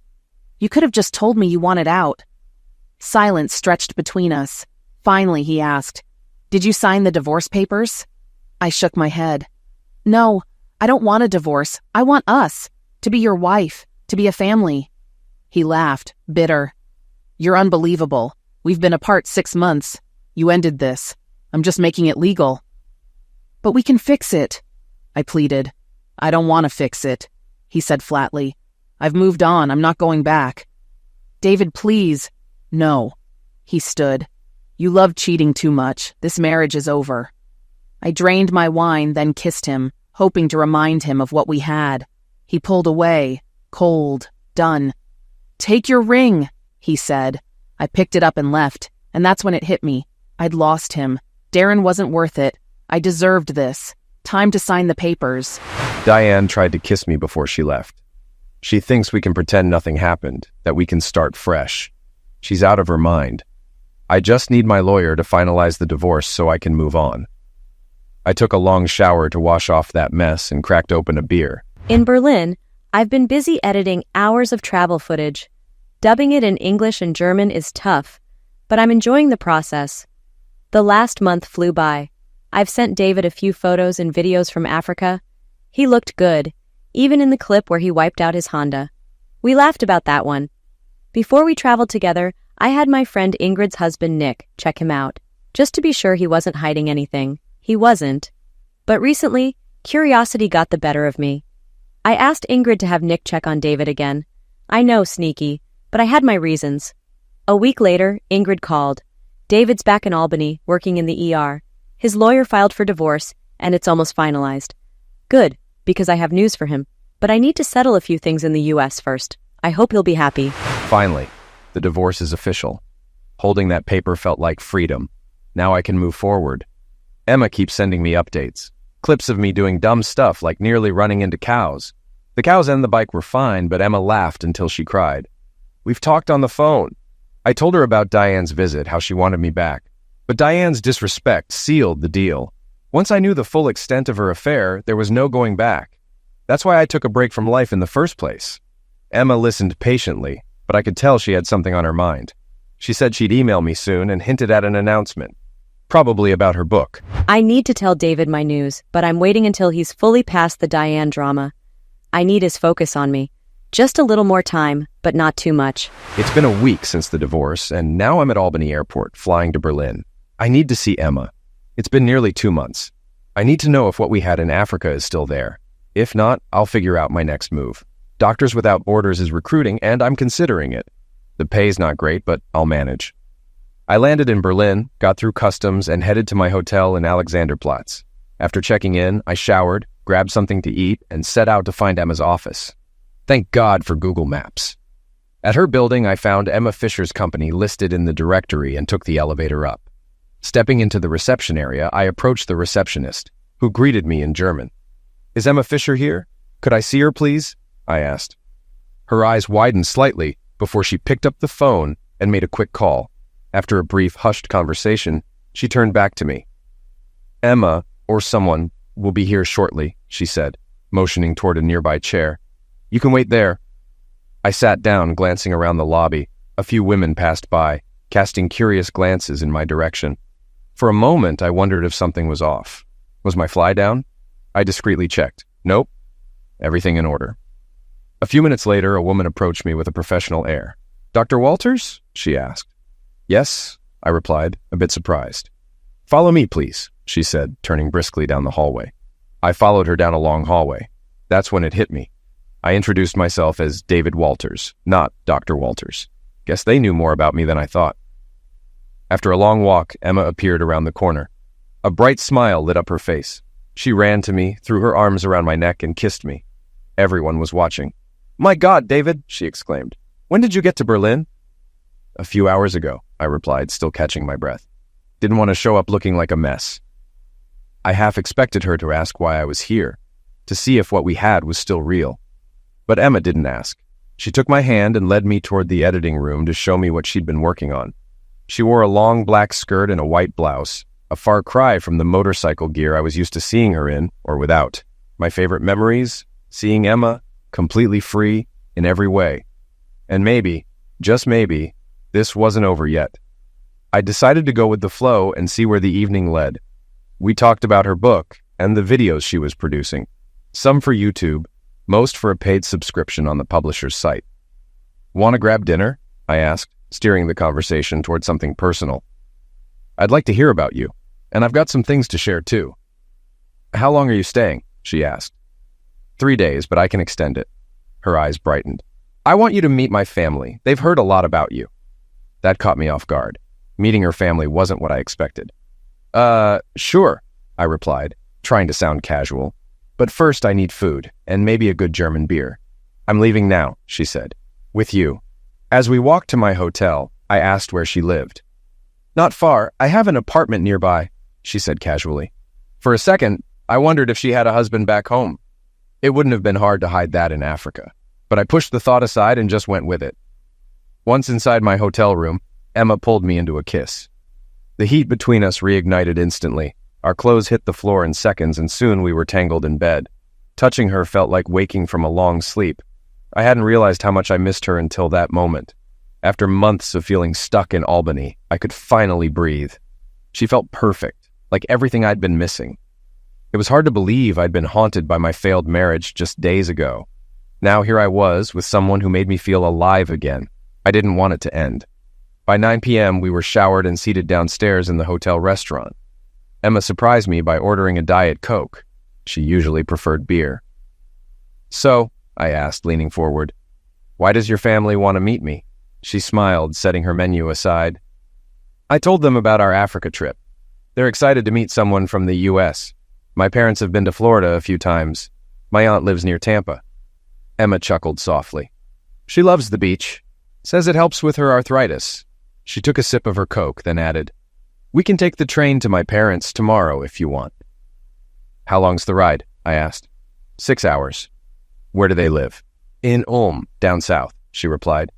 You could have just told me you wanted out. Silence stretched between us. Finally, he asked, Did you sign the divorce papers? I shook my head. No, I don't want a divorce. I want us, to be your wife, to be a family. He laughed, bitter. You're unbelievable. We've been apart 6 months. You ended this. I'm just making it legal. But we can fix it, I pleaded. I don't want to fix it, he said flatly. I've moved on. I'm not going back. David, please. No. He stood. You love cheating too much. This marriage is over. I drained my wine, then kissed him, hoping to remind him of what we had. He pulled away, cold, done. Take your ring, he said. I picked it up and left, and that's when it hit me. I'd lost him. Darren wasn't worth it. I deserved this. Time to sign the papers. Diane tried to kiss me before she left. She thinks we can pretend nothing happened, that we can start fresh. She's out of her mind. I just need my lawyer to finalize the divorce so I can move on. I took a long shower to wash off that mess and cracked open a beer. In Berlin, I've been busy editing hours of travel footage. Dubbing it in English and German is tough, but I'm enjoying the process. The last month flew by. I've sent David a few photos and videos from Africa. He looked good, even in the clip where he wiped out his Honda. We laughed about that one. Before we traveled together, I had my friend Ingrid's husband Nick check him out, just to be sure he wasn't hiding anything. He wasn't. But recently, curiosity got the better of me. I asked Ingrid to have Nick check on David again. I know, sneaky, but I had my reasons. A week later, Ingrid called. David's back in Albany, working in the ER. His lawyer filed for divorce, and it's almost finalized. Good, because I have news for him. But I need to settle a few things in the US first. I hope he'll be happy. Finally, the divorce is official. Holding that paper felt like freedom. Now I can move forward. Emma keeps sending me updates. Clips of me doing dumb stuff like nearly running into cows. The cows and the bike were fine, but Emma laughed until she cried. We've talked on the phone. I told her about Diane's visit, how she wanted me back. But Diane's disrespect sealed the deal. Once I knew the full extent of her affair, there was no going back. That's why I took a break from life in the first place. Emma listened patiently, but I could tell she had something on her mind. She said she'd email me soon and hinted at an announcement. Probably about her book. I need to tell David my news, but I'm waiting until he's fully past the Diane drama. I need his focus on me. Just a little more time, but not too much. It's been a week since the divorce, and now I'm at Albany Airport, flying to Berlin. I need to see Emma. It's been nearly 2 months. I need to know if what we had in Africa is still there. If not, I'll figure out my next move. Doctors Without Borders is recruiting, and I'm considering it. The pay's not great, but I'll manage. I landed in Berlin, got through customs, and headed to my hotel in Alexanderplatz. After checking in, I showered, grabbed something to eat, and set out to find Emma's office. Thank God for Google Maps. At her building, I found Emma Fisher's company listed in the directory and took the elevator up. Stepping into the reception area, I approached the receptionist, who greeted me in German. Is Emma Fisher here? Could I see her, please? I asked. Her eyes widened slightly before she picked up the phone and made a quick call. After a brief, hushed conversation, she turned back to me. Emma, or someone, will be here shortly, she said, motioning toward a nearby chair. You can wait there. I sat down, glancing around the lobby. A few women passed by, casting curious glances in my direction. For a moment, I wondered if something was off. Was my fly down? I discreetly checked. Nope. Everything in order. A few minutes later, a woman approached me with a professional air. Dr. Walters? She asked. Yes, I replied, a bit surprised. Follow me, please, she said, turning briskly down the hallway. I followed her down a long hallway. That's when it hit me. I introduced myself as David Walters, not Dr. Walters. Guess they knew more about me than I thought. After a long walk, Emma appeared around the corner. A bright smile lit up her face. She ran to me, threw her arms around my neck, and kissed me. Everyone was watching. My God, David, she exclaimed. When did you get to Berlin? A few hours ago, I replied, still catching my breath. Didn't want to show up looking like a mess. I half expected her to ask why I was here, to see if what we had was still real. But Emma didn't ask. She took my hand and led me toward the editing room to show me what she'd been working on. She wore a long black skirt and a white blouse, a far cry from the motorcycle gear I was used to seeing her in, or without. My favorite memories? Seeing Emma, completely free, in every way. And maybe, just maybe, this wasn't over yet. I decided to go with the flow and see where the evening led. We talked about her book and the videos she was producing, some for YouTube, most for a paid subscription on the publisher's site. Want to grab dinner? I asked, steering the conversation toward something personal. I'd like to hear about you, and I've got some things to share too. How long are you staying? She asked. 3 days, but I can extend it. Her eyes brightened. I want you to meet my family. They've heard a lot about you. That caught me off guard. Meeting her family wasn't what I expected. Sure, I replied, trying to sound casual. But first I need food, and maybe a good German beer. I'm leaving now, she said. With you. As we walked to my hotel, I asked where she lived. Not far. I have an apartment nearby, she said casually. For a second, I wondered if she had a husband back home. It wouldn't have been hard to hide that in Africa, but I pushed the thought aside and just went with it. Once inside my hotel room, Emma pulled me into a kiss. The heat between us reignited instantly. Our clothes hit the floor in seconds, and soon we were tangled in bed. Touching her felt like waking from a long sleep. I hadn't realized how much I missed her until that moment. After months of feeling stuck in Albany, I could finally breathe. She felt perfect, like everything I'd been missing. It was hard to believe I'd been haunted by my failed marriage just days ago. Now here I was with someone who made me feel alive again. I didn't want it to end. By 9 p.m., we were showered and seated downstairs in the hotel restaurant. Emma surprised me by ordering a Diet Coke. She usually preferred beer. "So," I asked, leaning forward, "why does your family want to meet me?" She smiled, setting her menu aside. I told them about our Africa trip. They're excited to meet someone from the U.S. My parents have been to Florida a few times. My aunt lives near Tampa. Emma chuckled softly. She loves the beach. Says it helps with her arthritis. She took a sip of her Coke, then added, "We can take the train to my parents tomorrow if you want." "How long's the ride?" I asked. 6 hours. "Where do they live?" "In Ulm, down south," she replied.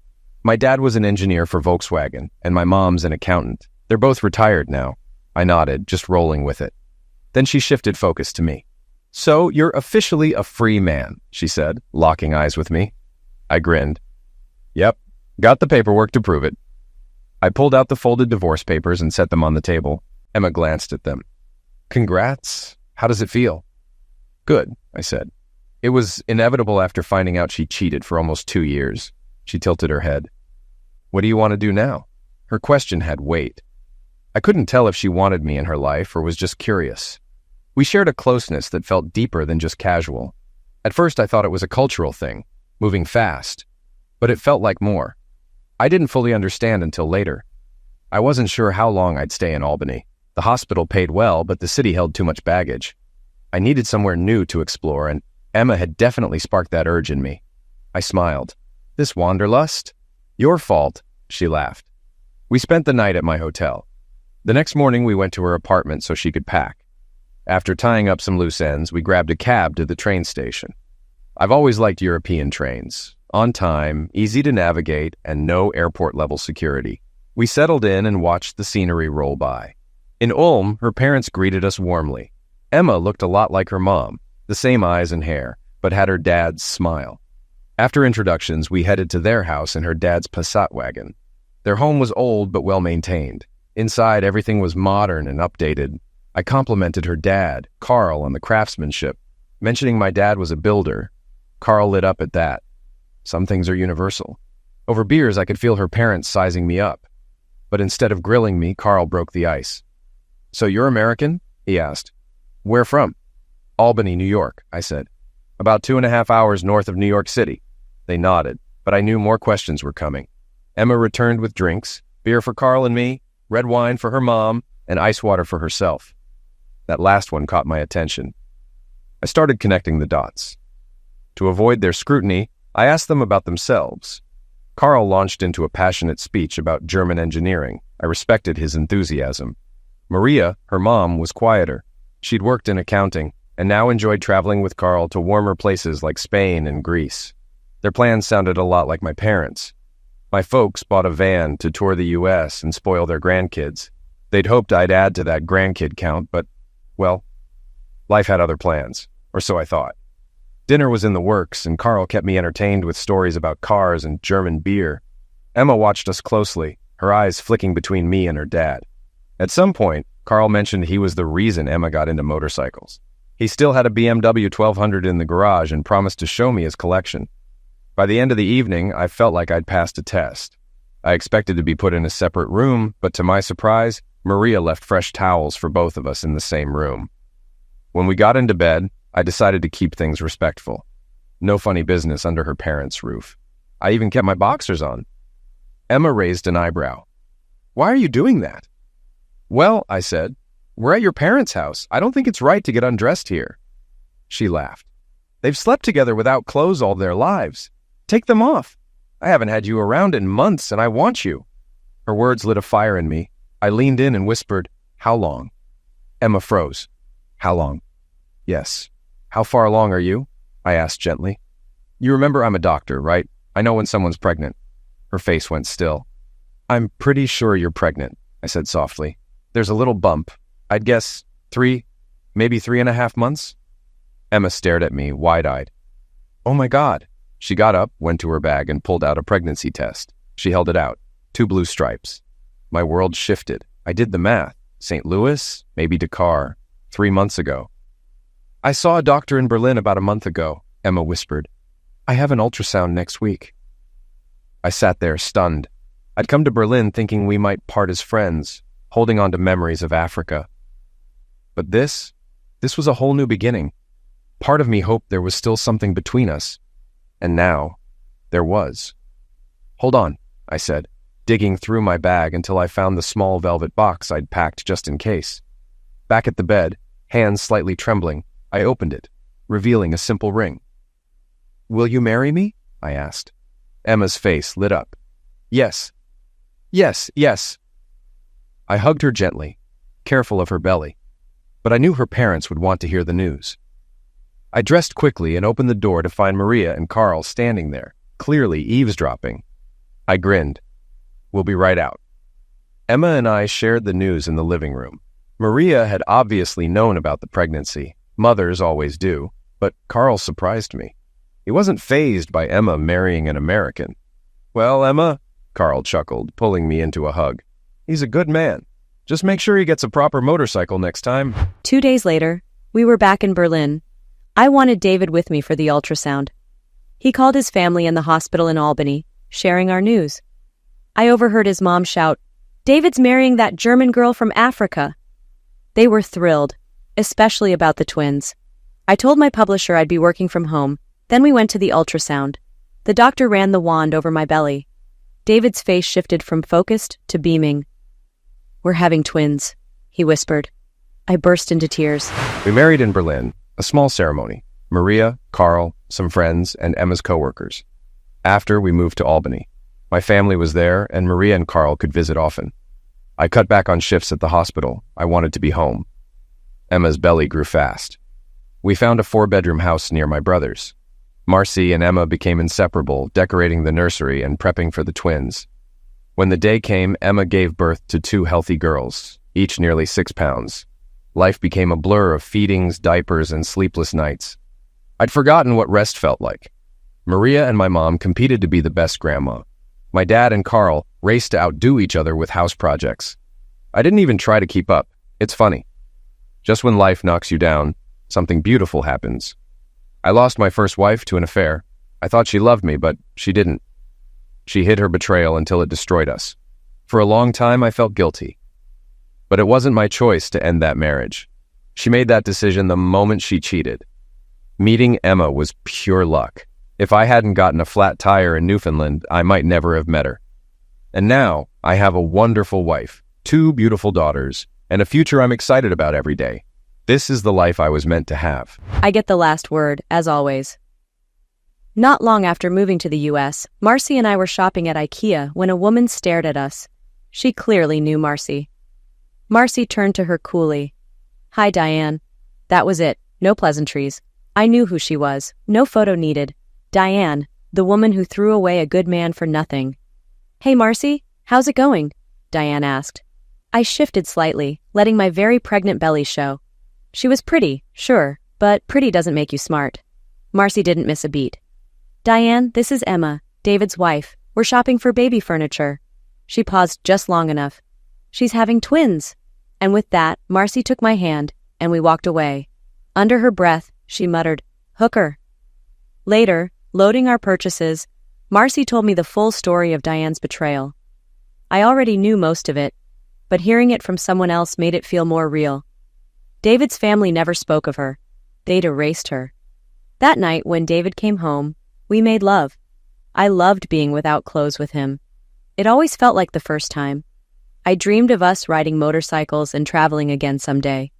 "My dad was an engineer for Volkswagen, and my mom's an accountant. They're both retired now." I nodded, just rolling with it. Then she shifted focus to me. "So you're officially a free man," she said, locking eyes with me. I grinned. "Yep, got the paperwork to prove it." I pulled out the folded divorce papers and set them on the table. Emma glanced at them. "Congrats. How does it feel?" "Good," I said. "It was inevitable after finding out she cheated for almost 2 years." She tilted her head. "What do you want to do now?" Her question had weight. I couldn't tell if she wanted me in her life or was just curious. We shared a closeness that felt deeper than just casual. At first I thought it was a cultural thing, moving fast, but it felt like more. I didn't fully understand until later. I wasn't sure how long I'd stay in Albany. The hospital paid well, but the city held too much baggage. I needed somewhere new to explore, and Emma had definitely sparked that urge in me. I smiled. "This wanderlust?" "Your fault," she laughed. We spent the night at my hotel. The next morning we went to her apartment so she could pack. After tying up some loose ends, we grabbed a cab to the train station. I've always liked European trains. On time, easy to navigate, and no airport-level security. We settled in and watched the scenery roll by. In Ulm, her parents greeted us warmly. Emma looked a lot like her mom, the same eyes and hair, but had her dad's smile. After introductions, we headed to their house in her dad's Passat wagon. Their home was old but well-maintained. Inside, everything was modern and updated. I complimented her dad, Carl, on the craftsmanship. Mentioning my dad was a builder, Carl lit up at that. Some things are universal. Over beers, I could feel her parents sizing me up. But instead of grilling me, Carl broke the ice. "So you're American?" he asked. "Where from?" "Albany, New York," I said. "About 2.5 hours north of New York City." They nodded, but I knew more questions were coming. Emma returned with drinks, beer for Carl and me, red wine for her mom, and ice water for herself. That last one caught my attention. I started connecting the dots. To avoid their scrutiny, I asked them about themselves. Carl launched into a passionate speech about German engineering. I respected his enthusiasm. Maria, her mom, was quieter. She'd worked in accounting, and now enjoyed traveling with Carl to warmer places like Spain and Greece. Their plans sounded a lot like my parents. My folks bought a van to tour the U.S. and spoil their grandkids. They'd hoped I'd add to that grandkid count, but, well, life had other plans, or so I thought. Dinner was in the works, and Carl kept me entertained with stories about cars and German beer. Emma watched us closely, her eyes flicking between me and her dad. At some point, Carl mentioned he was the reason Emma got into motorcycles. He still had a BMW 1200 in the garage and promised to show me his collection. By the end of the evening, I felt like I'd passed a test. I expected to be put in a separate room, but to my surprise, Maria left fresh towels for both of us in the same room. When we got into bed, I decided to keep things respectful. No funny business under her parents' roof. I even kept my boxers on. Emma raised an eyebrow. "Why are you doing that?" "Well," I said, "we're at your parents' house. I don't think it's right to get undressed here." She laughed. "They've slept together without clothes all their lives. Take them off. I haven't had you around in months, and I want you." Her words lit a fire in me. I leaned in and whispered, "How long?" Emma froze. "How long?" "Yes." "How far along are you?" I asked gently. "You remember I'm a doctor, right? I know when someone's pregnant." Her face went still. "I'm pretty sure you're pregnant," I said softly. "There's a little bump. I'd guess 3, maybe 3.5 months." Emma stared at me, wide-eyed. "Oh my God." She got up, went to her bag, and pulled out a pregnancy test. She held it out. 2 blue stripes. My world shifted. I did the math. St. Louis, maybe Dakar, 3 months ago. I saw a doctor in Berlin about a month ago, Emma whispered. I have an ultrasound next week. I sat there, stunned. I'd come to Berlin thinking we might part as friends, holding on to memories of Africa. But this was a whole new beginning. Part of me hoped there was still something between us. And now, there was. Hold on, I said, digging through my bag until I found the small velvet box I'd packed just in case. Back at the bed, hands slightly trembling, I opened it, revealing a simple ring. Will you marry me? I asked. Emma's face lit up. Yes. Yes, yes. I hugged her gently, careful of her belly, but I knew her parents would want to hear the news. I dressed quickly and opened the door to find Maria and Carl standing there, clearly eavesdropping. I grinned. We'll be right out. Emma and I shared the news in the living room. Maria had obviously known about the pregnancy. Mothers always do, but Carl surprised me. He wasn't fazed by Emma marrying an American. Well, Emma, Carl chuckled, pulling me into a hug. He's a good man. Just make sure he gets a proper motorcycle next time. 2 days later, we were back in Berlin. I wanted David with me for the ultrasound. He called his family in the hospital in Albany, sharing our news. I overheard his mom shout, "David's marrying that German girl from Africa." They were thrilled, especially about the twins. I told my publisher I'd be working from home. Then we went to the ultrasound. The doctor ran the wand over my belly. David's face shifted from focused to beaming. "We're having twins," he whispered. I burst into tears. We married in Berlin, a small ceremony. Maria, Carl, some friends, and Emma's coworkers. After, we moved to Albany. My family was there, and Maria and Carl could visit often. I cut back on shifts at the hospital. I wanted to be home. Emma's belly grew fast. We found a 4-bedroom house near my brother's. Marcy and Emma became inseparable, decorating the nursery and prepping for the twins. When the day came, Emma gave birth to 2 healthy girls, each nearly 6 pounds. Life became a blur of feedings, diapers, and sleepless nights. I'd forgotten what rest felt like. Maria and my mom competed to be the best grandma. My dad and Carl raced to outdo each other with house projects. I didn't even try to keep up. It's funny. Just when life knocks you down, something beautiful happens. I lost my first wife to an affair. I thought she loved me, but she didn't. She hid her betrayal until it destroyed us. For a long time, I felt guilty. But it wasn't my choice to end that marriage. She made that decision the moment she cheated. Meeting Emma was pure luck. If I hadn't gotten a flat tire in Newfoundland, I might never have met her. And now, I have a wonderful wife, 2 beautiful daughters, and a future I'm excited about every day. This is the life I was meant to have. I get the last word, as always. Not long after moving to the U.S., Marcy and I were shopping at IKEA when a woman stared at us. She clearly knew Marcy. Marcy turned to her coolly. "Hi, Diane." That was it. No pleasantries. I knew who she was. No photo needed. Diane, the woman who threw away a good man for nothing. "Hey, Marcy, how's it going?" Diane asked. I shifted slightly, letting my very pregnant belly show. She was pretty, sure, but pretty doesn't make you smart. Marcy didn't miss a beat. "Diane, this is Emma, David's wife. We're shopping for baby furniture." She paused just long enough. "She's having twins." And with that, Marcy took my hand, and we walked away. Under her breath, she muttered, "Hooker." Later, loading our purchases, Marcy told me the full story of Diane's betrayal. I already knew most of it, but hearing it from someone else made it feel more real. David's family never spoke of her. They'd erased her. That night, when David came home, we made love. I loved being without clothes with him. It always felt like the first time. I dreamed of us riding motorcycles and traveling again someday.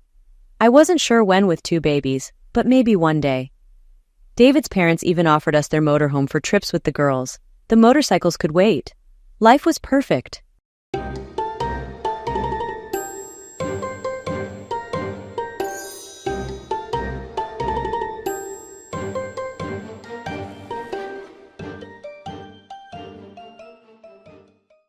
I wasn't sure when with 2 babies, but maybe one day. David's parents even offered us their motorhome for trips with the girls. The motorcycles could wait. Life was perfect.